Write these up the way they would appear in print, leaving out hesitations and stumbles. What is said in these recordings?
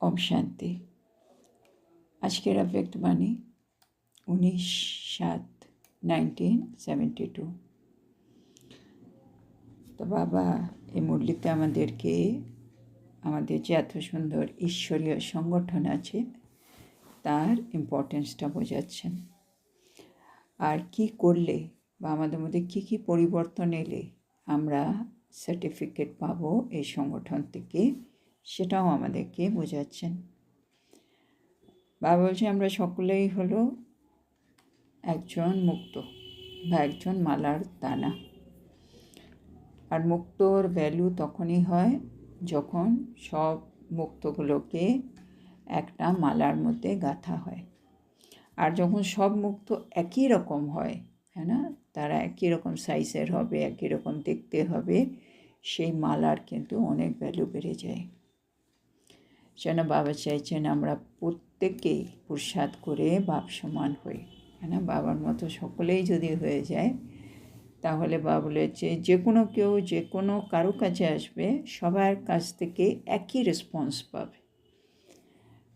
ওম শান্তি। আজকের এফেক্ট বাণী 19/7/1972। তো বাবা এই মুরলিতে আমাদেরকে আমাদের যে এত সুন্দর ঈশ্বরীয় সংগঠন আছে তার ইম্পর্টেন্সটা বোঝাচ্ছেন, আর কি করলে বা আমাদের মধ্যে কী পরিবর্তন এলে আমরা সার্টিফিকেট পাবো এই সংগঠন থেকে, সেটাও আমাদেরকে বোঝাচ্ছেন। বাবা বলছে আমরা সকলেই হলো একজন মুক্ত বা একজন মালার দানা। আর মুক্তর ভ্যালু তখনই হয় যখন সব মুক্তগুলোকে একটা মালার মধ্যে গাঁথা হয়। আর যখন সব মুক্ত একই রকম হয়, হ্যাঁ না, তারা একই রকম সাইজের হবে, একই রকম দেখতে হবে, সেই মালার কিন্তু অনেক ভ্যালু বেড়ে যায়। যেন বাবা চাইছেন আমরা প্রত্যেকেই পুরুষার্থ করে বাপ সমান হই, হ্যাঁ না। বাবার মতো সকলেই যদি হয়ে যায় তাহলে বাবা বলেছে যে কোনো কেউ যে কোনো কারো কাছে আসবে সবার কাছ থেকে একই রেসপন্স পাবে।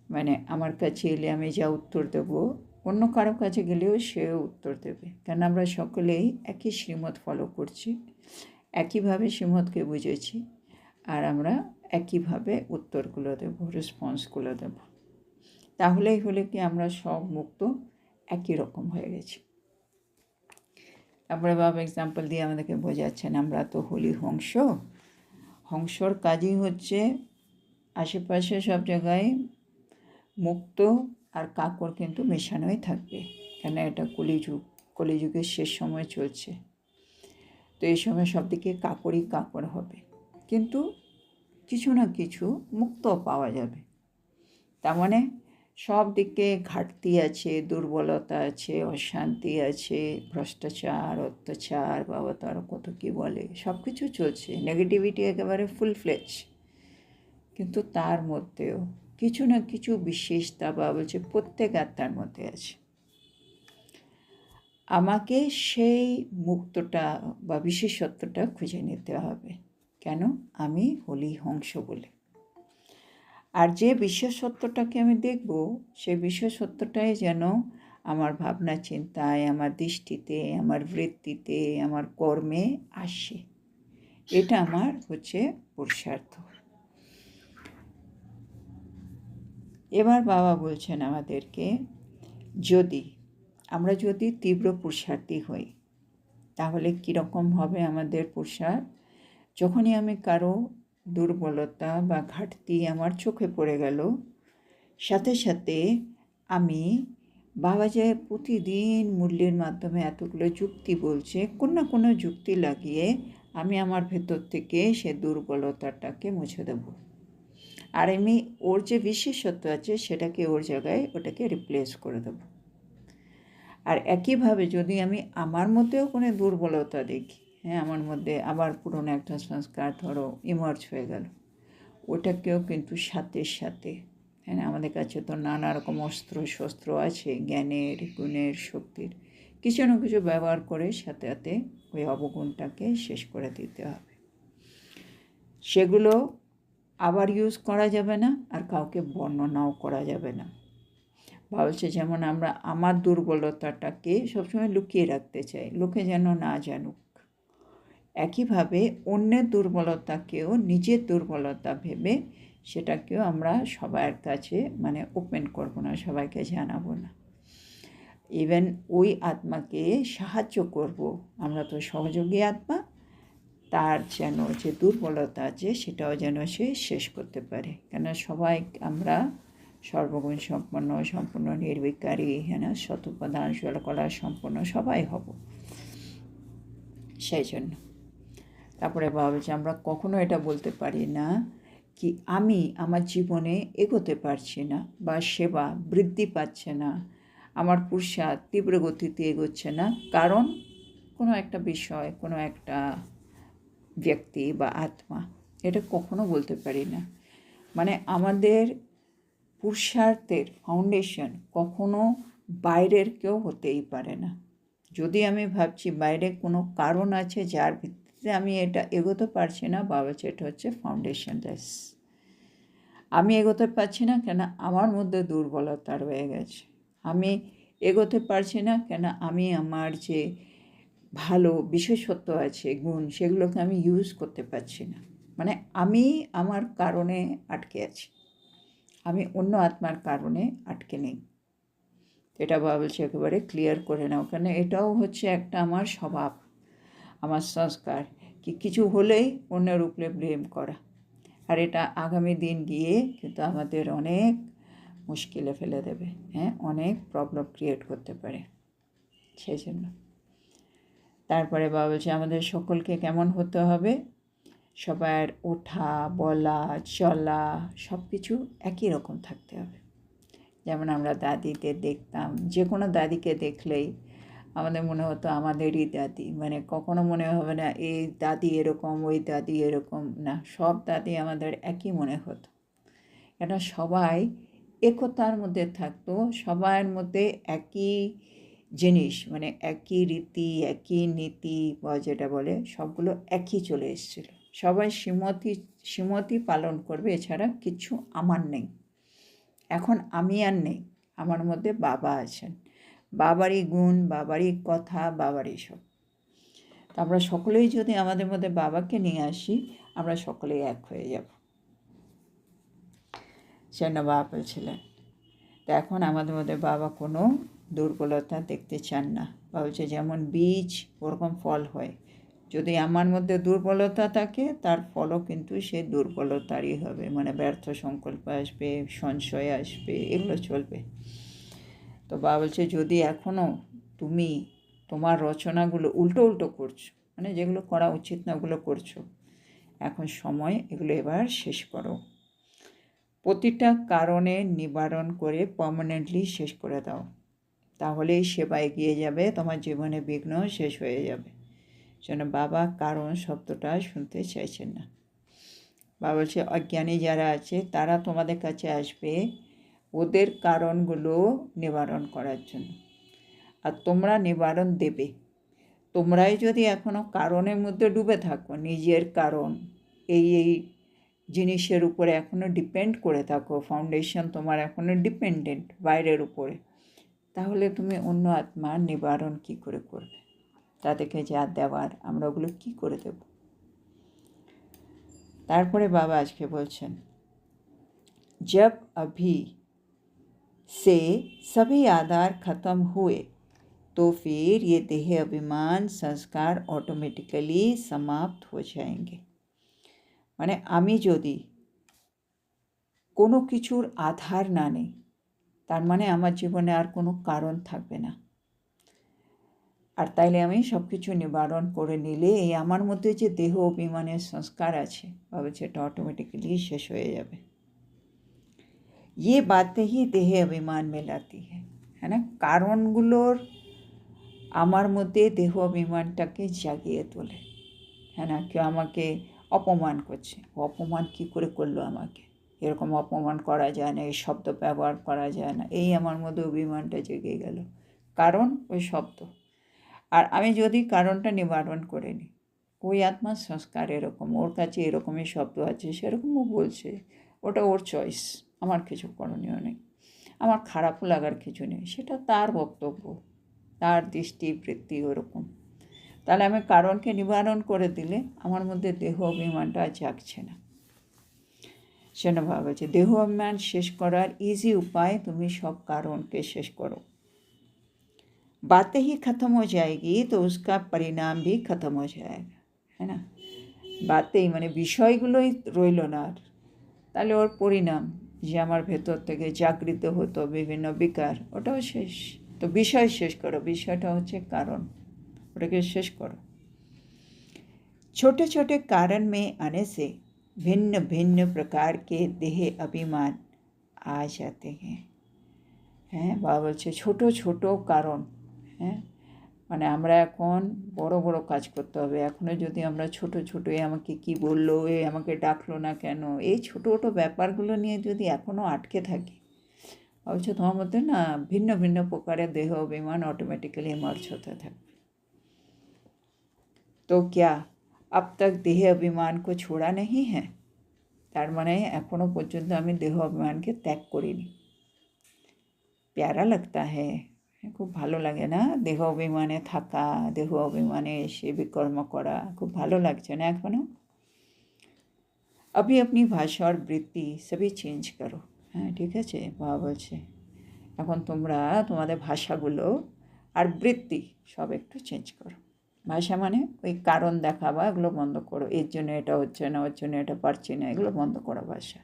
মানে আমার কাছে এলে আমি যা উত্তর দেব, অন্য কারো কাছে গেলেও সেও উত্তর দেবে, কারণ আমরা সকলেই একই শ্রীমত ফলো করছি, একইভাবে শ্রীমতকে বুঝেছি, আর আমরা একইভাবে উত্তরগুলো দেব, রেসপন্সগুলো দেব। তাহলেই হলে কি আমরা সব মুক্ত একই রকম হয়ে গেছি। তারপরে বাবা এক্সাম্পল দিয়ে আমাদেরকে বোঝাচ্ছেন আমরা তো হলি হংস। হংসর কাজই হচ্ছে আশেপাশে সব জায়গায় মুক্ত আর কাকর কিন্তু মেশানোই থাকবে, কেন এটা কলিযুগের শেষ সময় চলছে। তো এই সময় সব দিকে কাকরই কাকর হবে, কিন্তু কিছু না কিছু মুক্ত পাওয়া যাবে। তার মানে সব দিকে ঘাটতি আছে, দুর্বলতা আছে, অশান্তি আছে, ভ্রষ্টাচার, অত্যাচার, বাবা তো আরও কত কী বলে, সব কিছু চলছে, নেগেটিভিটি একেবারে ফুল ফ্লেজ। কিন্তু তার মধ্যেও কিছু না কিছু বিশেষতা বাবা বলছে প্রত্যেক আত্মার মধ্যে আছে। আমাকে সেই মুক্তটা বা বিশেষত্বটা খুঁজে নিতে হবে, কেন আমি হলি হংস বলে। আর যে বিশেষত্বটাকে আমি দেখব, সেই বিশেষত্বটাই যেন আমার ভাবনা চিন্তায়, আমার দৃষ্টিতে, আমার বৃত্তিতে, আমার কর্মে আসে। এটা আমার হচ্ছে পুরুষার্থ। এবার বাবা বলছেন আমাদেরকে আমরা যদি তীব্র পুরুষার্থী হই তাহলে কীরকম হবে আমাদের পুরুষার্থ। যখনই আমি কারো দুর্বলতা বা ঘাটতি আমার চোখে পড়ে গেল, সাথে সাথে আমি বাবা যে প্রতিদিন মূল্যের মাধ্যমে এতগুলো যুক্তি বলছে, কোনো না কোনো যুক্তি লাগিয়ে আমি আমার ভেতর থেকে সে দুর্বলতাটাকে মুছে দেব, আর আমি ওর যে বিশেষত্ব আছে সেটাকে ওর জায়গায় ওটাকে রিপ্লেস করে দেব। আর একইভাবে যদি আমি আমার মধ্যেও কোনো দুর্বলতা দেখি, হ্যাঁ, আমার মধ্যে আবার পুরনো একটা সংস্কার ধরো ইমার্জ হয়ে গেল, ওটাকেও কিন্তু সাথে সাথে, হ্যাঁ, আমাদের কাছে তো নানা রকম অস্ত্র শস্ত্র আছে, জ্ঞানের, গুণের, শক্তির, কিছু না কিছু ব্যবহার করে সাথে সাথে ওই অবগুণটাকে শেষ করে দিতে হবে। সেগুলো আবার ইউজ করা যাবে না, আর কাউকে বর্ণনাও করা যাবে না। ভাবছে যেমন আমরা আমার দুর্বলতাটাকে সবসময় লুকিয়ে রাখতে চাই, লোকে যেন না জানুক, একইভাবে অন্যের দুর্বলতাকেও নিজের দুর্বলতা ভেবে সেটাকেও আমরা সবার কাছে ওপেন করব না, সবাইকে জানাবো না। ইভেন ওই আত্মাকে সাহায্য করব, আমরা তো সহযোগী আত্মা, তার যেন যে দুর্বলতা আছে সেটাও যেন সে শেষ করতে পারে। কেন সবাই আমরা সর্বগুণ সম্পন্ন নির্বিকারী, হ্যাঁ না, শতপ্রধান কলা সম্পন্ন সবাই হব সেই জন্য। তারপরে বাবা বলছে আমরা কখনো এটা বলতে পারি না কি আমি আমার জীবনে এগোতে পারছি না, বা সেবা বৃদ্ধি পাচ্ছে না, আমার পুরুষার্থ তীব্র গতিতে এগোচ্ছে না, কারণ কোনো একটা বিষয়, কোনো একটা ব্যক্তি বা আত্মা, এটা কখনো বলতে পারি না। আমাদের পুরুষার্থের ফাউন্ডেশন কখনো বাইরের কেউ হতেই পারে না। যদি আমি ভাবছি বাইরে কোনো কারণ আছে যার ভিত্তিতে আমি এটা এগোতে পারছি না, বাবা এটা হচ্ছে ফাউন্ডেশনলেস। আমি এগোতে পারছি না কেন আমার মধ্যে দুর্বলতা রয়ে গেছে। আমি এগোতে পারছি না কেন আমি আমার যে ভালো বিশেষত্ব আছে, গুণ, সেগুলোকে আমি ইউজ করতে পারছি না। মানে আমি আমার কারণে আটকে আছি, আমি অন্য আত্মার কারণে আটকে নেই। এটা বাবা বলছে একেবারে ক্লিয়ার করে নাও, কেন এটাও হচ্ছে একটা আমার স্বভাব, আমার সংস্কার, কি কিছু হলেই অন্যের উপরে ব্লেম করা। আর এটা আগামী দিন গিয়ে কিন্তু আমাদের অনেক মুশকিলে ফেলে দেবে, অনেক প্রবলেম ক্রিয়েট করতে পারে। সেই জন্য তারপরে বাবা বলছে আমাদের সকলকে কেমন হতে হবে, সবার ওঠা, বলা, চলা সব কিছু একই রকম থাকতে হবে। যেমন আমরা দাদিদের দেখতাম, যে কোনো দাদিকে দেখলেই আমাদের মনে হতো আমাদেরই দাদি, মানে কখনো মনে হবে না এই দাদি এরকম ওই দাদি এরকম, না, সব দাদি আমাদের একই মনে হতো। কেন সবাই একতার মধ্যে থাকতো, সবার মধ্যে একই জিনিস, মানে একই রীতি, একই নীতি বা যেটা বলে সবগুলো একই চলে এসেছিলো। সবাই শ্রীমতি পালন করবে, এছাড়া কিছু আমার নেই। এখন আমি আর নেই, আমার মধ্যে বাবা আছেন, বাবারই গুণ, বাবারই কথা, বাবারই সব। তো আমরা সকলেই যদি আমাদের মধ্যে বাবাকে নিয়ে আসি, আমরা সকলেই এক হয়ে যাব। সেন বাবা বলছিলেন। তো এখন আমাদের মধ্যে বাবা কোনো দুর্বলতা দেখতে চান না। বা বলছে যেমন বীজ ওরকম ফল হয়, যদি আমার মধ্যে দুর্বলতা থাকে তার ফলও কিন্তু সে দুর্বলতারই হবে, মানে ব্যর্থ সংকল্প আসবে, সংশয় আসবে, এগুলো চলবে। তো বাবা বলছে যদি এখনও তুমি তোমার রচনাগুলো উল্টো করছো, মানে যেগুলো করা উচিত না ওগুলো করছো, এখন সময় এগুলো এবার শেষ করো। প্রতিটা কারণে নিবারণ করে পার্মানেন্টলি শেষ করে দাও, তাহলেই সেবা এগিয়ে যাবে, তোমার জীবনে বিঘ্ন শেষ হয়ে যাবে। যেন বাবা কারণ শব্দটা শুনতে চাইছেন না। বাবা বলছে অজ্ঞানী যারা আছে তারা তোমাদের কাছে আসবে ওদের কারণগুলো নিবারণ করার জন্য, আর তোমরা নিবারণ দেবে। তোমরাই যদি এখনও কারণের মধ্যে ডুবে থাকো, নিজের কারণ এই জিনিসের উপরে এখনও ডিপেন্ড করে থাকো, ফাউন্ডেশন তোমার এখনও ডিপেন্ডেন্ট বাইরের উপরে, তাহলে তুমি অন্য আত্মার নিবারণ কী করে করবে? তাদেরকে যা দেওয়ার আমরা ওগুলো কী করে দেব? তারপরে বাবা আজকে বলছেন जब अभी से सभी आधार खत्म हुए तो फिर ये देह अभिमान संस्कार ऑटोमेटिकली समाप्त हो जाएंगे। মানে আমি যদি কোনো কিছুর আধার না নেই, তার মানে আমার জীবনে আর কোনো কারণ থাকবে না। আর তাইলে আমি সব কিছু নিবারণ করে নিলে এই আমার মধ্যে যে দেহ অভিমানের সংস্কার আছে বাবা সেটা অটোমেটিক্যালি শেষ হয়ে যাবে। ये बातें ही देह अभिमान में लाती है, है ना? কারণগুলোর আমার মধ্যে দেহ অভিমানটাকে জাগিয়ে তোলে, হ্যাঁ না? কেউ আমাকে অপমান করছে, অপমান কী করে করলো আমাকে, এরকম অপমান করা যায় না, এই শব্দ ব্যবহার করা যায় না, এই আমার মধ্যে অভিমানটা জেগে গেল, কারণ ওই শব্দ। আর আমি যদি কারণটা নিবারণ করে নিই, ওই আত্মার সংস্কার এরকম, ওর কাছে এরকমই শব্দ আছে, সেরকমও বলছে, ওটা ওর চয়েস, আমার কিছু করণীয় নেই, আমার খারাপও লাগার কিছু নেই, সেটা তার বক্তব্য, তার দৃষ্টিবৃত্তি ওরকম। তাহলে আমি কারণকে নিবারণ করে দিলে আমার মধ্যে দেহ অভিমানটা জাগছে না। সেটা ভাবছে দেহ অভিমান শেষ করার ইজি উপায়, তুমি সব কারণকে শেষ করো। बातें ही ख़त्म हो जाएगी तो उसका परिणाम भी ख़त्म हो जाएगा, है ना? বাতেই মানে বিষয়গুলোই রইল না আর, তাহলে ওর পরিণাম যে আমার ভেতর থেকে জাগৃত হতো বিভিন্ন বিকার, ওটাও শেষ। তো বিষয় শেষ করো, বিষয়টা হচ্ছে কারণ, ওটাকে শেষ করো। छोटे छोटे कारण में आने से भिन्न भिन्न प्रकार के देह अभिमान आ जाते हैं। হ্যাঁ বাবা বলছে ছোটো ছোটো কারণ, হ্যাঁ মানে আমরা এখন বড় বড় কাজ করতে হবে, এখনও যদি আমরা ছোটো ছোটো এ আমাকে কি বললো, এ আমাকে ডাকলো না কেন, এই ছোটো ছোটো ব্যাপারগুলো নিয়ে যদি এখনও আটকে থাকি, বলছে তোমার মধ্যে না ভিন্ন ভিন্ন প্রকারের দেহ অভিমান অটোমেটিক্যালি মার্চ হতে থাকবে। তো क्या अब तक देह अभिमान को छोड़ा नहीं है? তার মানে এখনও পর্যন্ত আমি দেহ অভিমানকে ত্যাগ করিনি। প্যারা লাগতা হ্যাঁ, খুব ভালো লাগে না দেহ অভিমানে থাকা, দেহ অভিমানে এসে বিকর্ম করা, খুব ভালো লাগছে না এখনও। अभी अपनी भाषा और বৃত্তি সবই চেঞ্জ করো। হ্যাঁ ঠিক আছে, বাবা বলছে এখন তোমরা তোমাদের ভাষাগুলো আর বৃত্তি সব একটু চেঞ্জ করো। ভাষা মানে ওই কারণ দেখাবা, এগুলো বন্ধ করো, এর জন্য এটা হচ্ছে না, ওর জন্য এটা পারছি না, এগুলো বন্ধ করো ভাষা।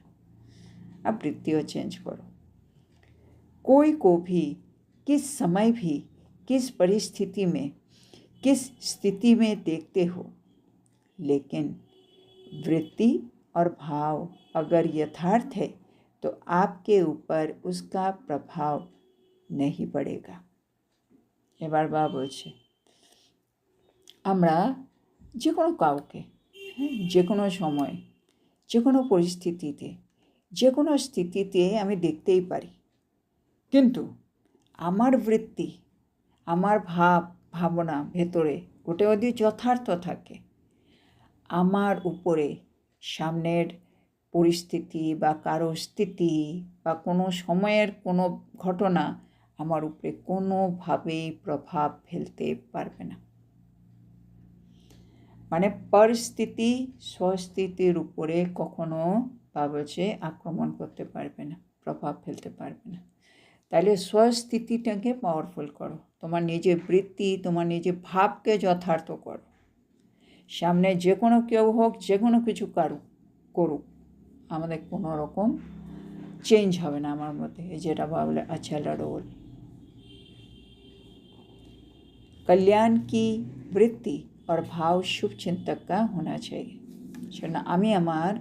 আর বৃত্তিও চেঞ্জ করো। कोई को भी किस समय भी किस परिस्थिति में किस स्थिति में देखते हो, लेकिन वृत्ति और भाव अगर यथार्थ है तो आपके ऊपर उसका प्रभाव नहीं पड़ेगा। এবার বাবা বলছে আমরা যে কোনো কাউকে যে কোনো সময় যে কোনো পরিস্থিতিতে যে কোনো স্থিতিতে আমি দেখতেই পারি, কিন্তু আমার বৃত্তি আমার ভাবনা ভেতরে ওটা যদি যথার্থ থাকে, আমার উপরে সামনের পরিস্থিতি বা কারো স্থিতি বা কোনো সময়ের কোনো ঘটনা আমার উপরে কোনোভাবেই প্রভাব ফেলতে পারবে না। মানে পরিস্থিতি স্বস্থিতির উপরে কখনো বাবচে আক্রমণ করতে পারবে না, প্রভাব ফেলতে পারবে না। তাহলে স্বস্থিতিটাকে পাওয়ারফুল করো, তোমার নিজের বৃত্তি তোমার নিজের ভাবকে যথার্থ করো। সামনে যে কোনো কেউ হোক, যে কোনো কিছু করুক, আমাদের কোনো রকম চেঞ্জ হবে না আমার মধ্যে। যেটা বলে আচ্ছা লড়োল। कल्याण की वृत्ति और भाव शुभ चिंतक का होना चाहिए। শোনা, আমি আমার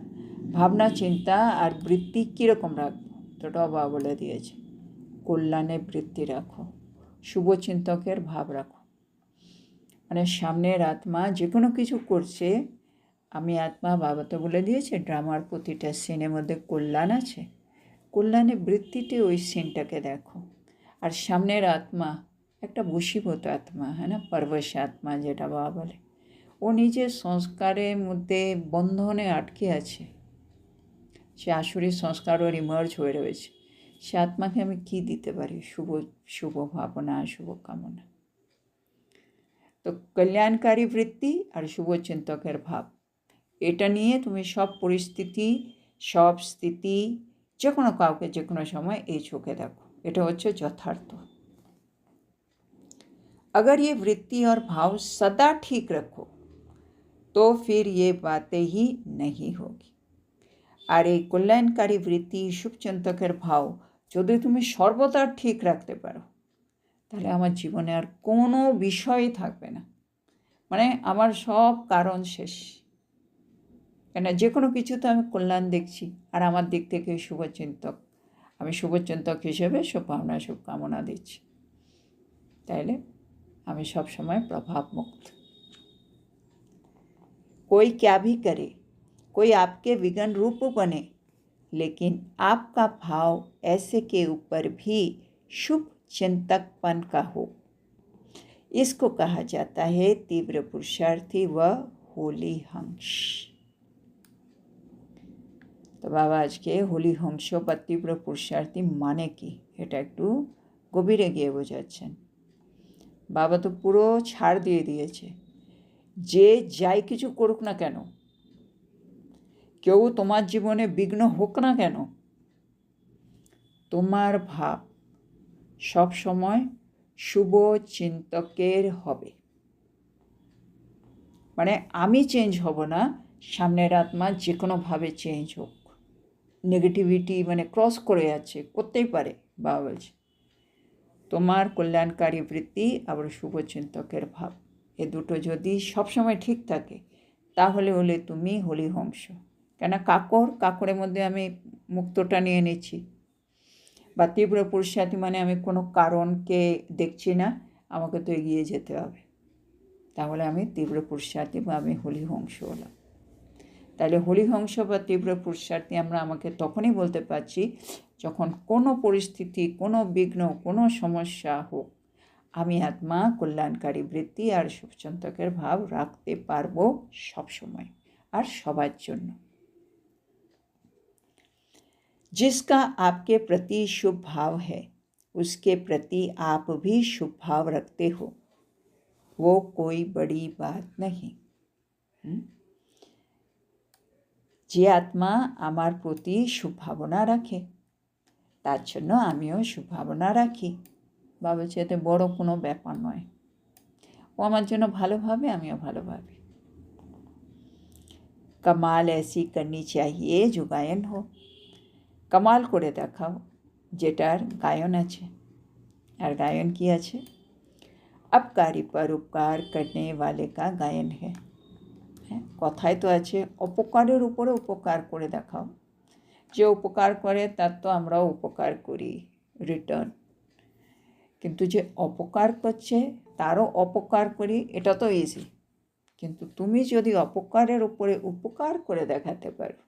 ভাবনা চিন্তা আর বৃত্তি কীরকম রাখবো, তোটাও বাবা বলে দিয়েছে। কল্যাণে বৃত্তি রাখো, শুভ চিন্তকের ভাব রাখো। মানে সামনের আত্মা যে কোনো কিছু করছে, আমি আত্মা, বাবা তো বলে দিয়েছে ড্রামার প্রতিটা সিনের মধ্যে কল্যাণ আছে, কল্যাণে বৃত্তিতে ওই সিনটাকে দেখো। আর সামনের আত্মা একটা বশীভূত আত্মা, হ্যাঁ না, পরবশ আত্মা যেটা বাবা বলে, ও নিজের সংস্কারের মধ্যে বন্ধনে আটকে আছে, সে আসুরি সংস্কার ওর ইমার্জ হয়ে রয়েছে। সে আত্মাকে আমি কী দিতে পারি? শুভ ভাবনা, শুভ কামনা। তো কল্যাণকারী বৃত্তি আর শুভ চিন্তকের ভাব, এটা নিয়ে তুমি সব পরিস্থিতি সব স্থিতি যে কোনো কাউকে যে কোনো সময় এই চোখে দেখো, এটা হচ্ছে যথার্থ। अगर ये वृत्ति और भाव सदा ठीक रखो तो फिर ये बातें ही नहीं होगी। আর এই কল্যাণকারী বৃত্তি শুভচিন্তকের ভাব যদি তুমি সর্বদা ঠিক রাখতে পারো, তাহলে আমার জীবনে আর কোনো বিষয়ই থাকবে না। মানে আমার সব কারণ শেষ, কেন যে কোনো কিছুতে আমি কল্যাণ দেখছি, আর আমার দিক থেকে শুভচিন্তক, আমি শুভচিন্তক হিসেবে শুভ ভাবনা শুভ কামনা দিচ্ছি, তাইলে আমি सब समय प्रभाव मुक्त। कोई क्या भी करे, कोई आपके विघ्न रूप बने, लेकिन आपका भाव ऐसे के ऊपर भी शुभ चिंतकपन का हो, इसको कहा जाता है तीव्र पुरुषार्थी व होली हंस। तो बाबा आज के होली हंस বা তীব্র পুরুষার্থী মানে কি এটা একটু গভীরে গিয়ে বোঝাচ্ছেন। বাবা তো পুরো ছাড় দিয়ে দিয়েছে, যে যাই কিছু করুক না কেন, কেউ তোমার জীবনে বিঘ্ন হোক না কেন, তোমার ভাব সব সময় শুভ চিন্তকের হবে। মানে আমি চেঞ্জ হব না, সামনের আত্মা যে কোনোভাবে চেঞ্জ হোক, নেগেটিভিটি মানে ক্রস করে যাচ্ছে, করতেই পারে। বাবা বলছে তোমার কল্যাণকারী বৃত্তি আবার শুভচিন্তকের ভাব, এ দুটো যদি সবসময় ঠিক থাকে, তাহলে হলে তুমি হোলি হংস। কেন কাকরের মধ্যে আমি মুক্তটা নিয়ে নিচ্ছি, বা তীব্র পুরুষার্থী মানে আমি কোনো কারণকে দেখছি না, আমাকে তো এগিয়ে যেতে হবে, তাহলে আমি তীব্র পুরুষার্থী বা আমি হোলি হংস হলাম। তাহলে হোলি হংস বা তীব্র পুরুষার্থী আমরা আমাকে তখনই বলতে পারছি যখন কোনো পরিস্থিতি, কোনো বিঘ্ন, কোনো সমস্যা হোক, আমি আত্মা কল্যাণকারী বৃত্তি আর শুভচিন্তকের ভাব রাখতে পারবো সব সময় আর সবার জন্য। जिसका आपके प्रति शुभ भाव है उसके प्रति आप भी शुभ भाव रखते हो, वो कोई बड़ी बात नहीं। যে আত্মা আমার প্রতি শুভ ভাবনা রাখে তার জন্য আমিও শুভ ভাবনা রাখি। বাবা বলছে এতে বড় কোনো ব্যাপার নয়, ও আমার জন্য ভালো ভাবে, আমিও ভালো ভাবি। कमाल ऐसी करनी चाहिए जो गायन हो, कमाल করে দেখাও যেটার গায়ন আছে। আর গায়ন কি আছে? अपकारी पर उपकार करने वाले का गायन है। হ্যাঁ, কথায় তো আছে অপকারের উপরে উপকার করে দেখাও। যে উপকার করে তার তো আমরাও উপকার করি রিটার্ন, কিন্তু যে অপকার করছে তারও অপকার করি, এটা তো ইজি। কিন্তু তুমি যদি অপকারের উপরে উপকার করে দেখাতে পারো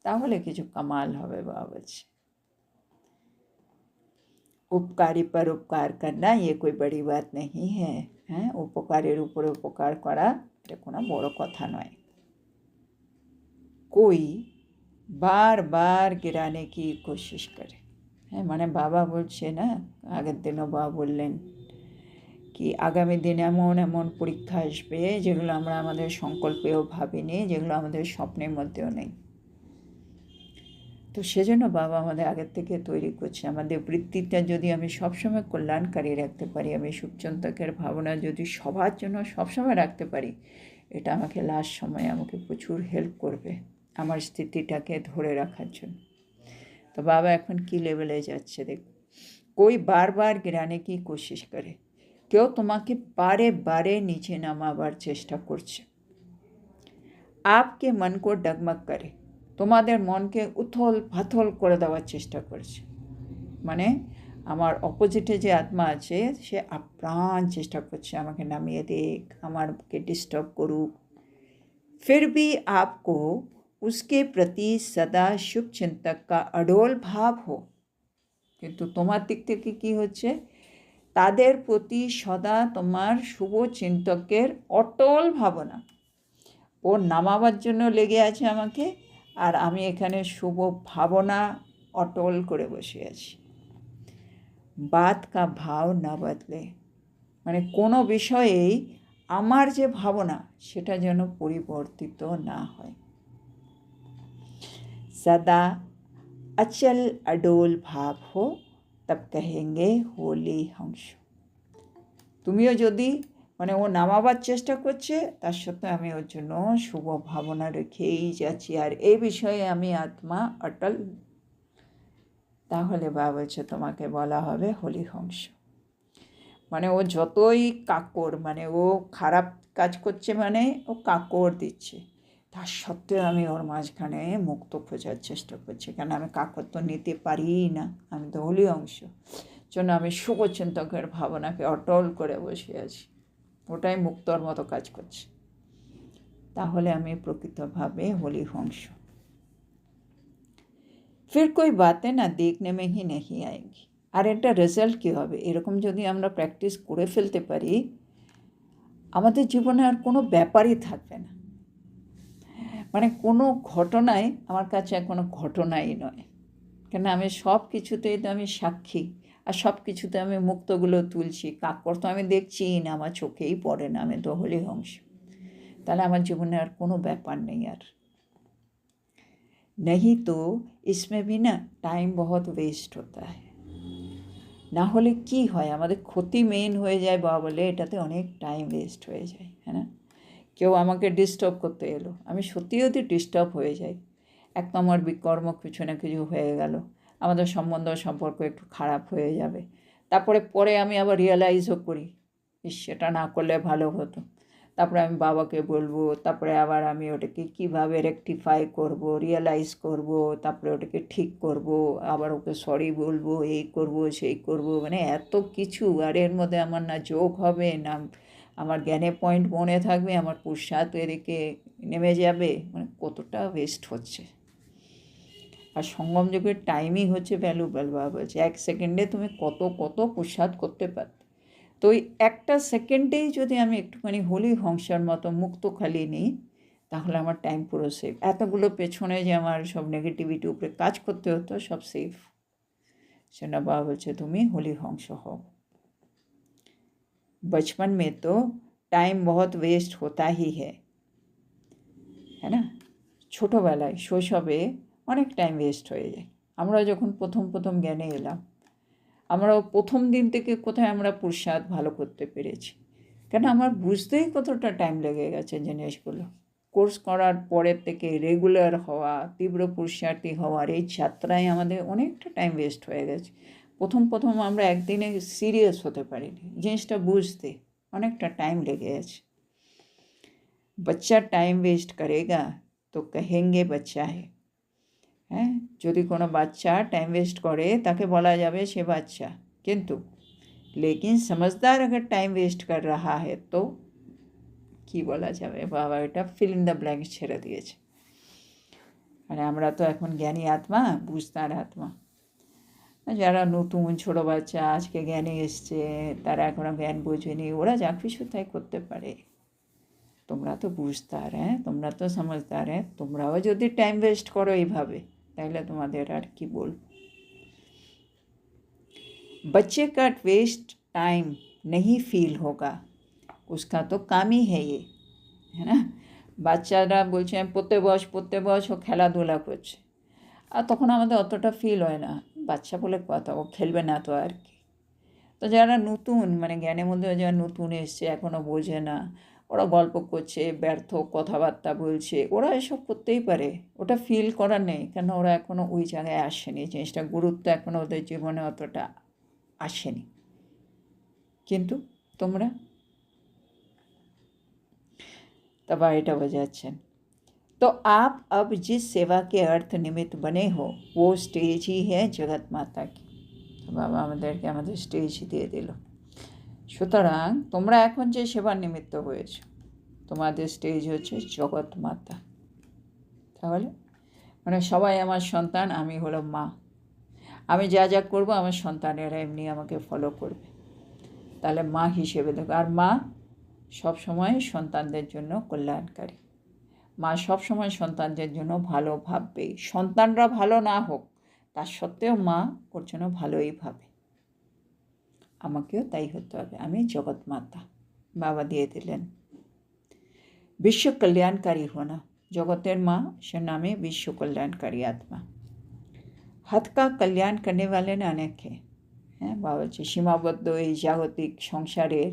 তাহলে কিছু কামাল হবে। বাবা বলছে উপকারী पर उपकार करना ये कोई बड़ी बात नहीं है। হ্যাঁ, উপকারের উপরে উপকার করা এটা কোনো বড় কথা নয়। कोई बार बार गिराने की कोशिश करे। হ্যাঁ, মানে বাবা বলছে না, আগের দিনও বাবা বললেন কি আগামী দিনে এমন এমন পরীক্ষা আসবে যেগুলো আমরা আমাদের সংকল্পেও ভাবিনি, যেগুলো আমাদের স্বপ্নের মধ্যেও নেই। তো সেজন্য বাবা আমাদের আগের থেকে তৈরি করছে। আমাদের বৃত্তিটা যদি আমি সবসময় কল্যাণকারী রাখতে পারি, আমি সুখচিন্তকের ভাবনা যদি সবার জন্য সবসময় রাখতে পারি, এটা আমাকে লাস্ট সময়ে আমাকে প্রচুর হেল্প করবে আমার স্থিতিটাকে ধরে রাখার জন্য। তো বাবা এখন কি লেভেলে যাচ্ছে দেখ, कोई बार बार गिराने की कोशिश करे, কেউ তোমাকে বারে বারে নিচে নামাবার চেষ্টা করছে। आपके मन को डगमग करे, তোমাদের মনকে উথল পাথল করে দেওয়ার চেষ্টা করছে। মানে আমার অপোজিটে যে আত্মা আছে সে আপ্রাণ চেষ্টা করছে আমাকে নামিয়ে দেখ, আমাকে ডিস্টার্ব করুক। फिर भी आपको उसके प्रति सदा शुभ चिंतक का अडोल भाव हो, কিন্তু তোমার দিক থেকে কি হচ্ছে, তাদের প্রতি সদা তোমার শুভ চিন্তকের অটল ভাবনা। ও নামাবার জন্য লেগে আছে আমাকে, আর আমি এখানে শুভ ভাবনা অটল করে বসে আছি। বাত কা ভাব না বদলে, মানে কোনো বিষয়েই আমার যে ভাবনা সেটা যেন পরিবর্তিত না হয়। सदा अचल अडोल भाव हो तब कहेंगे होली हंस। তুমিও যদি মানে ও নামাবার চেষ্টা করছে তার সত্ত্বেও আমি ওর জন্য শুভ ভাবনা রেখেই যাচ্ছি, আর এই বিষয়ে আমি আত্মা অটল, তাহলে বাবা বলছে তোমাকে বলা হবে হোলি হংস। মানে ও যতই কাকর, মানে ও খারাপ কাজ করছে, মানে ও কাকর দিচ্ছে, তার সত্ত্বেও আমি ওর মাঝখানে মুক্ত খোঁজার চেষ্টা করছি, কেন আমি কাকর তো নিতে পারি না, আমি তো হোলি অংশ। জন্য আমি শুভচিন্তকের ভাবনাকে অটল করে বসে আছি, ওটাই মুক্তর মতো কাজ করছে, তাহলে আমি প্রকৃতভাবে হোলি হংস। फिर कोई बातें ना देखने में ही नहीं आएंगी। আর এটা রেজাল্ট কী হবে, এরকম যদি আমরা প্র্যাকটিস করে ফেলতে পারি আমাদের জীবনে আর কোনো ব্যাপারই থাকবে না। মানে কোনো ঘটনাই আমার কাছে কোনো ঘটনাই নয়, কেন আমি সব কিছুতেই তো আমি সাক্ষী, আর সব কিছুতে আমি মুক্তগুলো তুলছি, কাকর তো আমি দেখছিই না, আমার চোখেই পড়ে না, আমি তো হোলি হংস। তাহলে আমার জীবনে আর কোনো ব্যাপার নেই আর। नहीं तो इसमें भी ना टाइम बहुत वेस्ट होता है। না হলে কি হয়, আমাদের ক্ষতি মেইন হয়ে যায় বাবা বলে, এটাতে অনেক টাইম ওয়েস্ট হয়ে যায়, হ্যাঁ না? কেউ আমাকে ডিস্টার্ব করতে এলো, আমি সত্যি যদি ডিস্টার্ব হয়ে যাই, এক তো আমার বিকর্ম কিছু না কিছু হয়ে গেল, আমাদের সম্পর্ক একটু খারাপ হয়ে যাবে, তারপরে পরে আমি আবার রিয়েলাইজও করি সেটা না করলে ভালো হতো, তারপরে আমি বাবাকে বলবো, তারপরে আবার আমি ওটাকে কীভাবে রেকটিফাই করব, রিয়েলাইজ করব, তারপরে ওটাকে ঠিক করব, আবার ওকে সরি বলবো, এই করব সেই করব, মানে এত কিছু, আর এর মধ্যে আমার না যোগ হবে না আমার জ্ঞানে পয়েন্ট মনে থাকবে, আমার পুরুষার্থ এদিকে নেমে যাবে, মানে কতটা ওয়েস্ট হচ্ছে। আর সঙ্গম যুগের টাইমই হচ্ছে ভ্যালুয়েবল। বাবা বলছে 1 সেকেন্ডে তুমি কত পুরুষার্থ করতে পারো। তো ওই একটা সেকেন্ডেই যদি আমি একটুখানি হোলি হংসের মতো মুক্ত খালি নিই, তাহলে আমার টাইম পুরো সেভ। এতগুলো পেছনে যে আমার সব নেগেটিভিটি উপরে কাজ করতে হতো সব সেভ। সেটা বাবা বলছে তুমি হোলি হংস হও। बचपन में तो টাইম बहुत वेस्ट होता ही है না? ছোটোবেলায় শৈশবে অনেক টাইম ওয়েস্ট হয়ে যায়। আমরা যখন প্রথম জ্ঞানে এলাম, আমরা প্রথম দিন থেকে কোথায় আমরা পুরুষার্থ ভালো করতে পেরেছি, কেন আমার বুঝতেই কতটা টাইম লেগে গেছে জিনিসগুলো। কোর্স করার পরের থেকে রেগুলার হওয়া, তীব্র পুরুষার্থী হওয়ার এই যাত্রায় আমাদের অনেকটা টাইম ওয়েস্ট হয়ে গেছে। প্রথম আমরা একদিনে সিরিয়াস হতে পারিনি, জিনিসটা বুঝতে অনেকটা টাইম লেগে গেছে। বাচ্চা টাইম ওয়েস্ট করেগা তো কহেঙ্গে বাচ্চা হ্যাঁ, যদি কোনো বাচ্চা টাইম ওয়েস্ট করে তাকে বলা যাবে সে বাচ্চা, কিন্তু लेकिन समझदार अगर टाइम वेस्ट कर रहा है तो কি বলা যাবে। বাবা এটা ফিল ইন দ্য ব্ল্যাঙ্ক ছেড়ে দিয়েছে। মানে আমরা তো এখন জ্ঞানী আত্মা, বুঝতার আত্মা। যারা নতুন ছোটো বাচ্চা আজকে জ্ঞানে এসছে, তারা এখনও জ্ঞান বোঝেনি, ওরা যা কিছু তাই করতে পারে। তোমরা তো বুঝতার, হ্যাঁ, তোমরা তো সমঝদার, হ্যাঁ, তোমরাও যদি টাইম ওয়েস্ট করো এইভাবে, তাহলে তোমাদের আর কি বলবো। बच्चे का वेस्ट टाइम नहीं फील होगा, उसका तो काम ही है ये, है ना। বাচ্চারা বলছে পড়তে বস, ও খেলাধুলা করছে, আর তখন আমাদের অতটা ফিল হয় না, বাচ্চা বলে কথা, ও খেলবে না তো আর কি। তো যারা নতুন, মানে জ্ঞানের মধ্যে যারা নতুন এসছে, এখনও বোঝে না, ওরা গল্প করছে, ব্যর্থ কথাবার্তা বলছে, ওরা এসব করতেই পারে, ওটা ফিল করার নেই, কেন ওরা এখনও ওই জায়গায় আসেনি, জিনিসটা গুরুত্ব এখনও ওদের জীবনে অতটা আসেনি। কিন্তু তোমরা तब এটা বোঝাচ্ছেন। तो आप अब जिस सेवा के अर्थ निमित्त बने हो वो स्टेज ही है जगत माता की। तो বাবা আমাদেরকে আমাদের স্টেজ দিয়ে দিল। সুতরাং তোমরা এখন যে সেবার নিমিত্ত হয়েছো, তোমাদের স্টেজ হচ্ছে জগৎ মাতা। তাহলে মানে সবাই আমার সন্তান, আমি হলো মা, আমি যা যা করবো আমার সন্তানেরা এমনি আমাকে ফলো করবে, তাহলে মা হিসেবে দেখো। আর মা সবসময় সন্তানদের জন্য কল্যাণকারী, মা সবসময় সন্তানদের জন্য ভালো ভাববেই, সন্তানরা ভালো না হোক তার সত্ত্বেও মা ওর জন্য ভালোই ভাবে। আমাকেও তাই হতে হবে, আমি জগৎ মাতা। বাবা দিয়ে দিলেন বিশ্ব কল্যাণকারী হোনা, জগতের মা, সে নামে বিশ্ব কল্যাণকারী আত্মা। হাত কা কল্যাণ করনে वाले না অনেকে, হ্যাঁ, বাবা বলছে সীমাবদ্ধ এই জাগতিক সংসারের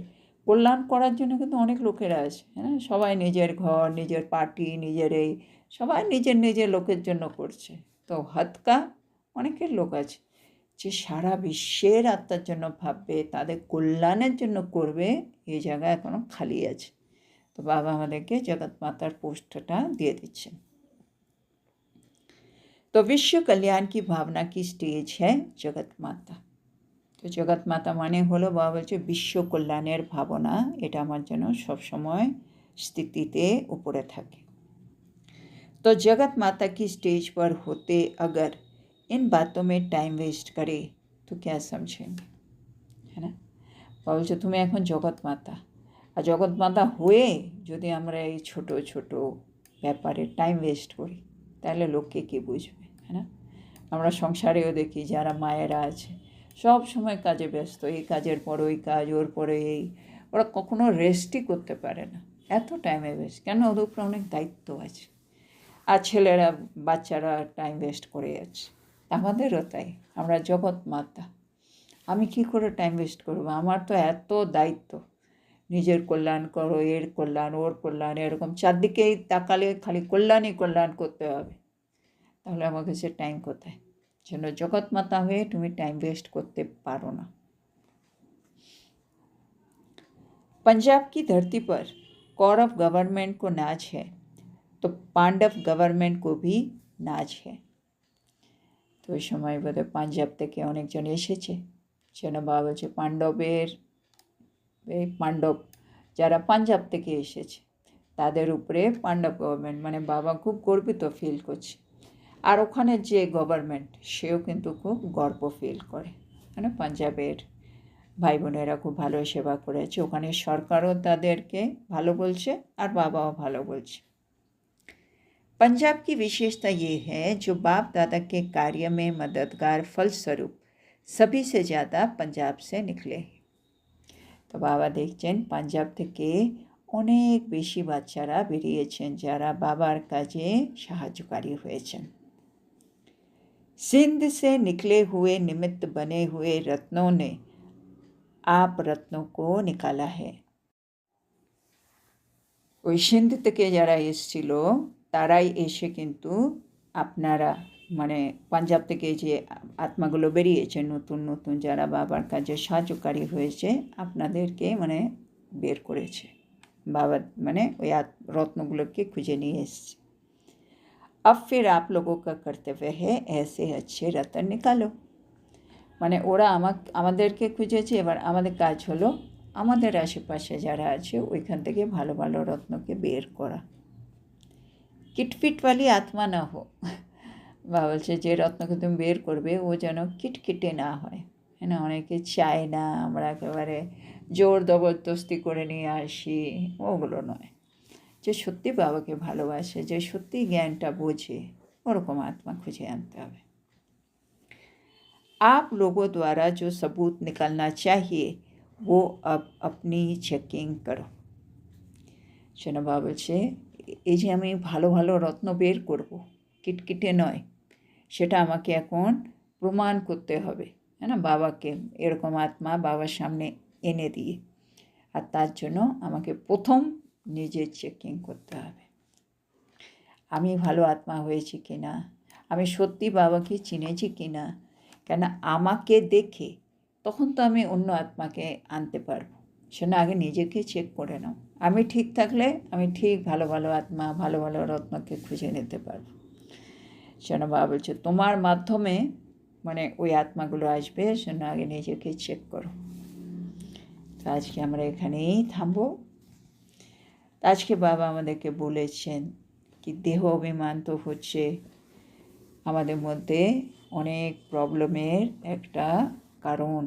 কল্যাণ করার জন্য কিন্তু অনেক লোকেরা আছে, হ্যাঁ, সবাই নিজের ঘর, নিজের পার্টি, নিজের এই সবাই নিজের লোকের জন্য করছে। তো হাতকা অনেকের লোক আছে যে সারা বিশ্বের আত্মার জন্য ভাববে, তাদের কল্যাণের জন্য করবে, এই জায়গা এখনও খালি আছে। তো বাবা আমাদেরকে জগৎ মাতার পোস্টটা দিয়ে দিচ্ছেন। तो विश्व कल्याण की भावना की स्टेज है जगत माता। তো জগৎ মাতা মানে হলো, বাবা বলছে বিশ্ব কল্যাণের ভাবনা, এটা আমার জন্য সবসময় স্থিতিতে উপরে থাকে। तो जगत माता की स्टेज पर होते अगर इन बातों में टाइम वेस्ट करे तो क्या समझेंगे, है ना। বাবা বলছে তুমি এখন জগৎ মাতা, আর জগৎ মাতা হয়ে যদি আমরা এই ছোট ছোট ব্যাপারে টাইম ওয়েস্ট করি, তাহলে লোককে কী বুঝবে, है ना। আমরা সংসারেও দেখি যারা মায়েরা আছে সব সময় কাজে ব্যস্ত, এই কাজের পর ওই কাজ, ওর পরে এই, ওরা কখনো রেস্টই করতে পারে না, এত টাইমে ওয়েস্ট, কেন ওদের উপরে অনেক দায়িত্ব আছে। আর ছেলেরা, বাচ্চারা টাইম ওয়েস্ট করে যাচ্ছে, আমাদেরও তাই। আমরা জগৎ মাতা, আমি কি করে টাইম ওয়েস্ট করবো, আমার তো এত দায়িত্ব, নিজের কল্যাণ করো, এর কল্যাণ, ওর কল্যাণ, এরকম চারদিকেই তাকালে খালি কল্যাণই কল্যাণ করতে হবে, তাহলে আমার কাছে টাইম কোথায়। জন্য জগৎ মাতা হয়ে তুমি টাইম ওয়েস্ট করতে পারো না। पंजाब की धरती पर कौरव गवर्नमेंट को नाज है तो पांडव गवर्नमेंट को भी नाज है। তো ওই সময় বোধহয় পাঞ্জাব থেকে অনেকজন এসেছে, যেন বাবা বলছে পাণ্ডবের, এই পাণ্ডব যারা পাঞ্জাব থেকে এসেছে তাদের উপরে পাণ্ডব গভর্নমেন্ট, মানে বাবা খুব গর্বিত ফিল করছে। আর ওখানে যে গভর্নমেন্ট সেও কিন্তু খুব গর্ব ফিল করে, মানে পাঞ্জাবের ভাই বোনেরা খুব ভালো সেবা করেছে, ওখানে সরকারও তাদেরকে ভালো বলছে আর বাবাও ভালো বলছে। पंजाब की विशेषता ये है, जो बाप दादा के कार्य में मददगार फलस्वरूप सभी से ज़्यादा पंजाब से निकले। তো বাবা দেখছেন পাঞ্জাব থেকে অনেক বেশি বাচ্চারা বেরিয়েছেন যারা বাবার কাজে সাহায্যকারী হয়েছেন। सिंध से निकले हुए निमित्त बने हुए रत्नों ने आप रत्नों को निकाला है। ওই সিন্ধ থেকে যারা এসেছিল তারাই এসে কিন্তু আপনারা মানে পাঞ্জাব থেকে যে আত্মাগুলো বেরিয়েছে নতুন নতুন যারা বাবার কাজে সাহায্যকারী হয়েছে আপনাদেরকে মানে বের করেছে। बाबा मैंने ওই रत्नগুলোকে খুঁজে নিয়ে এসছে। अब फिर आप लोगों का कर्तव्य है ऐसे अच्छे रत्न निकालो। মানে ওরা আমাদেরকে খুঁজেছে, এবার আমাদের কাজ হলো আমাদের আশেপাশে যারা আছে ওইখান থেকে ভালো ভালো রত্নকে বের করা। কিটফিটওয়ালি আত্মা না হো। বা বলছে যে রত্নকে তুমি বের করবে ও যেন কিটকিটে না হয়। হ্যাঁ না, অনেকে চায় না আমরা একেবারে জোর জবরদস্তি করে নিয়ে আসি, ওগুলো নয়। যে সত্যি বাবাকে ভালোবাসে, যে সত্যি জ্ঞানটা বোঝে, ওরকম আত্মা খুঁজে আনতে হবে। आप लोगों द्वारा जो सबूत निकलना चाहिए वो अब अपनी চেকিং করো। শোনো বাবা বলছে এই যে আমি ভালো ভালো রত্ন বের করব, কিটকিটে নয়, সেটা আমাকে এখন প্রমাণ করতে হবে, হ্যাঁ না, বাবাকে এরকম আত্মা বাবার সামনে এনে দিয়ে। আর তার জন্য আমাকে প্রথম নিজের চেকিং করতে হবে, আমি ভালো আত্মা হয়েছি কি না, আমি সত্যি বাবাকে চিনেছি কি না। কেন আমাকে দেখে তখন তো আমি অন্য আত্মাকে আনতে পারবো, সেটা আগে নিজেকে চেক করে নাও। আমি ঠিক থাকলে আমি ঠিক ভালো ভালো আত্মা ভালো ভালো রত্নকে খুঁজে নিতে পারবো। সেটা বাবা বলছে তোমার মাধ্যমে মানে ওই আত্মাগুলো আসবে, সেজন্য আগে নিজেকে চেক করো। তো আজকে আমরা এখানেই থামবো। আজকে বাবা আমাদেরকে বলেছেন কি দেহ অভিমান তো হচ্ছে আমাদের মধ্যে অনেক প্রবলেমের একটা কারণ।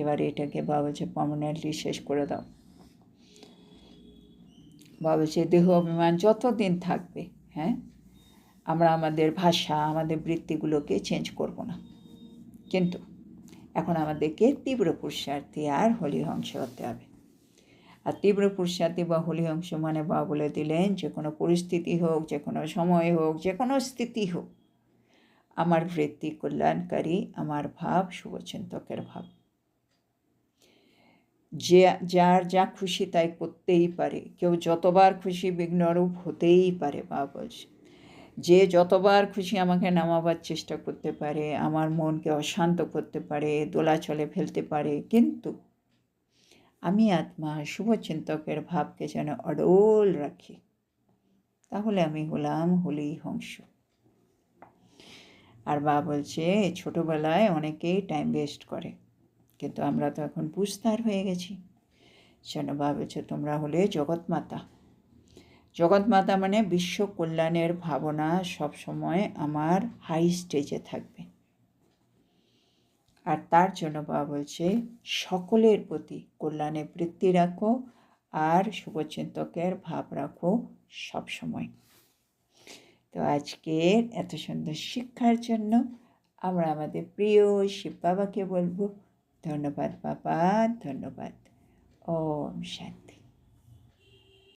এবার এটাকে বাবা বলছে পার্মানেন্টলি শেষ করে দাও। বাবা বলছে দেহ অভিমান যতদিন থাকবে, হ্যাঁ, আমরা আমাদের ভাষা আমাদের বৃত্তিগুলোকে চেঞ্জ করব না, কিন্তু এখন আমাদেরকে তীব্র পুরুষার্থী আর হলিহংস হতে হবে। আর তীব্র পুরুষার্থী বা হলিহংস মানে বাবা বলে দিলেন যে কোনো পরিস্থিতি হোক, যে কোনো সময় হোক, যে কোনো স্থিতি হোক, আমার বৃত্তি কল্যাণকারী, আমার ভাব শুভচিন্তকের ভাব। যে যার যা খুশি তাই করতেই পারে, কেউ যতবার খুশি বিঘ্নরূপ হতেই পারে। বাবা বলছে যে যতবার খুশি আমাকে নামাবার চেষ্টা করতে পারে, আমার মনকে অশান্ত করতে পারে, দোলাচলে ফেলতে পারে, কিন্তু আমি আত্মা শুভচিন্তকের ভাবকে যেন অডল রাখি, তাহলে আমি হলাম হলিহংস। আর বাবা বলছে ছোটোবেলায় অনেকেই টাইম ওয়েস্ট করে, কিন্তু আমরা তো এখন বুঝতার হয়ে গেছি। সেজন্য বাবা বলছে তোমরা হলে জগৎমাতা। জগৎমাতা মানে বিশ্ব কল্যাণের ভাবনা সবসময় আমার হাই স্টেজে থাকবে। আর তার জন্য বাবা বলছে সকলের প্রতি কল্যাণের বৃত্তি রাখো আর শুভচিন্তকের ভাব রাখো সবসময়। তো আজকের এত সুন্দর শিক্ষার জন্য আমরা আমাদের প্রিয় শিব বাবাকে বলবো ধন্যবাদ বাবা, ধন্যবাদ। ওম শান্তি।